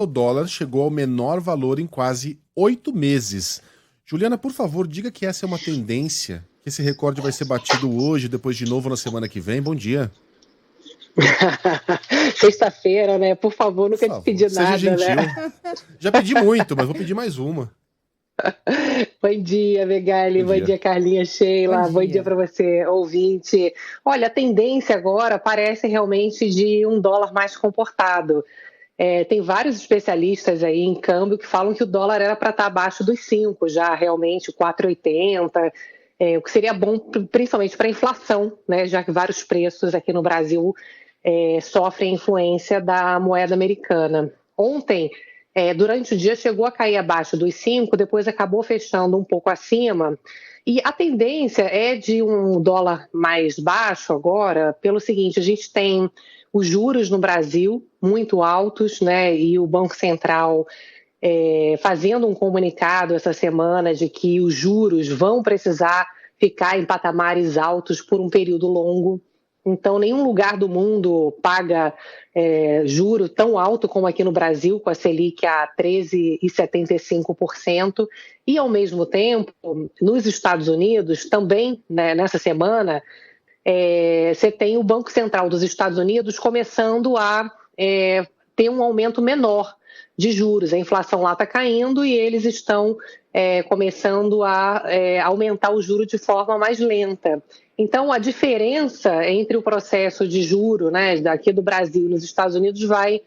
O dólar chegou ao menor valor em quase 8 meses. Juliana, por favor, diga que essa é uma tendência, que esse recorde vai ser batido hoje, depois de novo na semana que vem. Bom dia. Sexta-feira, né? Por favor, Por nunca te favor, pedi seja nada, gentil. né? Já pedi muito, mas vou pedir mais uma. Bom dia, Megali. Bom Bom dia. dia, Carlinha, Sheila. Bom dia para você, ouvinte. Olha, a tendência agora parece realmente de um dólar mais comportado. Tem vários especialistas aí em câmbio que falam que o dólar era para estar abaixo dos 5, já realmente 4,80, o que seria bom principalmente para a inflação, né? Já que vários preços aqui no Brasil sofrem influência da moeda americana. Ontem, durante o dia, chegou a cair abaixo dos 5, depois acabou fechando um pouco acima. E a tendência é de um dólar mais baixo agora, pelo seguinte: a gente tem os juros no Brasil muito altos, né? E o Banco Central fazendo um comunicado essa semana de que os juros vão precisar ficar em patamares altos por um período longo. Então, nenhum lugar do mundo paga juro tão alto como aqui no Brasil, com a Selic a 13,75%. E, ao mesmo tempo, nos Estados Unidos, também, né, nessa semana, você tem o Banco Central dos Estados Unidos começando a ter um aumento menor de juros. A inflação lá está caindo e eles estão começando a aumentar o juro de forma mais lenta. Então, a diferença entre o processo de juro, né, daqui do Brasil e nos Estados Unidos vai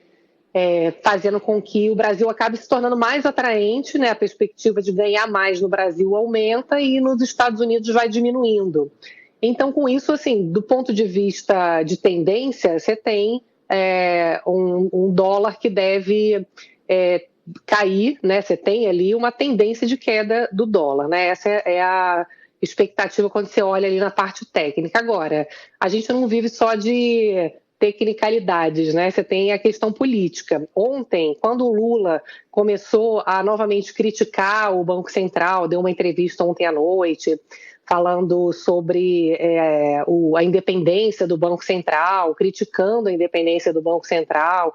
fazendo com que o Brasil acabe se tornando mais atraente, né? A perspectiva de ganhar mais no Brasil aumenta e nos Estados Unidos vai diminuindo. Então, com isso, assim, do ponto de vista de tendência, você tem um dólar que deve cair, né? Você tem ali uma tendência de queda do dólar, né? Essa é a expectativa quando você olha ali na parte técnica. Agora, a gente não vive só de tecnicalidades, né? Você tem a questão política. Ontem, quando o Lula começou a novamente criticar o Banco Central, deu uma entrevista ontem à noite, falando sobre a independência do Banco Central, criticando a independência do Banco Central,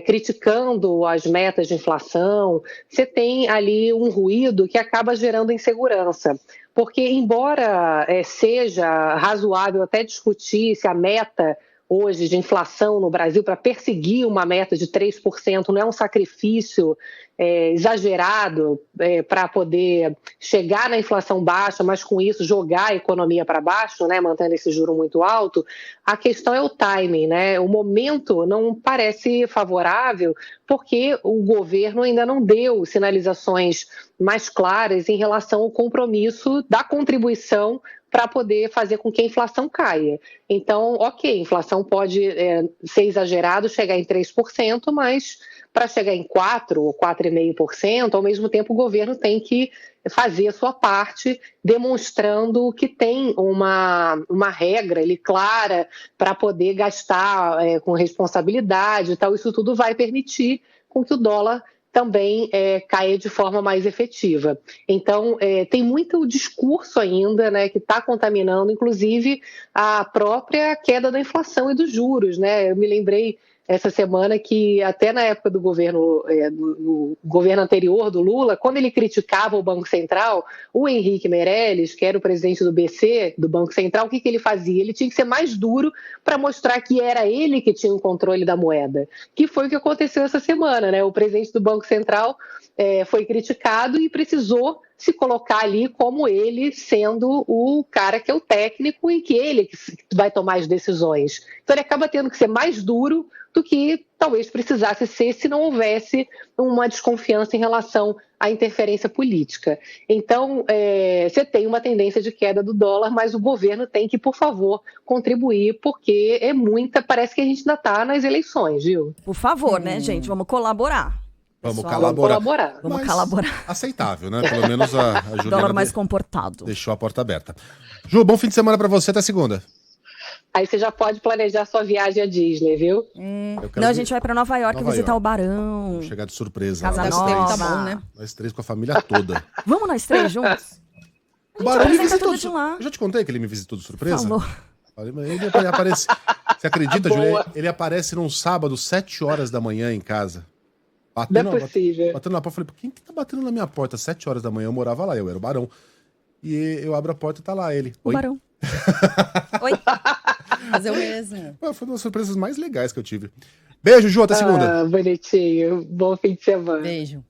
criticando as metas de inflação, você tem ali um ruído que acaba gerando insegurança. Porque, embora seja razoável até discutir se a meta hoje de inflação no Brasil, para perseguir uma meta de 3%, não é um sacrifício exagerado para poder chegar na inflação baixa, mas com isso jogar a economia para baixo, né, mantendo esse juro muito alto. A questão é o timing, né? O momento não parece favorável porque o governo ainda não deu sinalizações mais claras em relação ao compromisso da contribuição para poder fazer com que a inflação caia. Então, ok, a inflação pode ser exagerado, chegar em 3%, mas para chegar em 4% ou 4,5%, ao mesmo tempo o governo tem que fazer a sua parte, demonstrando que tem uma regra ali clara para poder gastar com responsabilidade e tal. Isso tudo vai permitir com que o dólar também caia de forma mais efetiva. Então, tem muito discurso ainda, né, que está contaminando, inclusive, a própria queda da inflação e dos juros, né? Eu me lembrei essa semana que até na época do governo, do governo anterior do Lula, quando ele criticava o Banco Central, o Henrique Meirelles, que era o presidente do BC, do Banco Central, o que ele fazia? Ele tinha que ser mais duro para mostrar que era ele que tinha o controle da moeda, que foi o que aconteceu essa semana, né? O presidente do Banco Central foi criticado e precisou se colocar ali como ele sendo o cara que é o técnico e que ele que vai tomar as decisões. Então ele acaba tendo que ser mais duro do que talvez precisasse ser se não houvesse uma desconfiança em relação à interferência política. Então, você tem uma tendência de queda do dólar, mas o governo tem que, por favor, contribuir, porque parece que a gente ainda está nas eleições, viu? Por favor, né, gente? Vamos colaborar. Vamos Pessoal, colaborar. Vamos Mas colaborar. aceitável, né? Pelo menos a Juliana Dólar mais comportado. deixou a porta aberta. Ju, bom fim de semana pra você, até segunda. Aí você já pode planejar sua viagem à Disney, viu? Não, a gente vai pra Nova York visitar o Barão. Vou chegar de surpresa. Casa Nós Nova. três. Tá bom, né? Nós três com a família toda. Vamos nós três juntos? O Barão me apresenta visitou tudo de lá. Eu já te contei que ele me visitou de surpresa? Falou. Ele aparece. Você acredita, Juliana? Ele aparece num sábado, 7 horas da manhã em casa. Batendo, Não é possível. batendo na porta, eu falei, quem que tá batendo na minha porta? 7 horas da manhã, eu morava lá, eu era o Barão. E eu abro a porta e tá lá ele. O Oi? Barão. Oi? Fazer o mesmo. Foi uma das surpresas mais legais que eu tive. Beijo, Ju, até segunda. Bonitinho. Bom fim de semana. Beijo.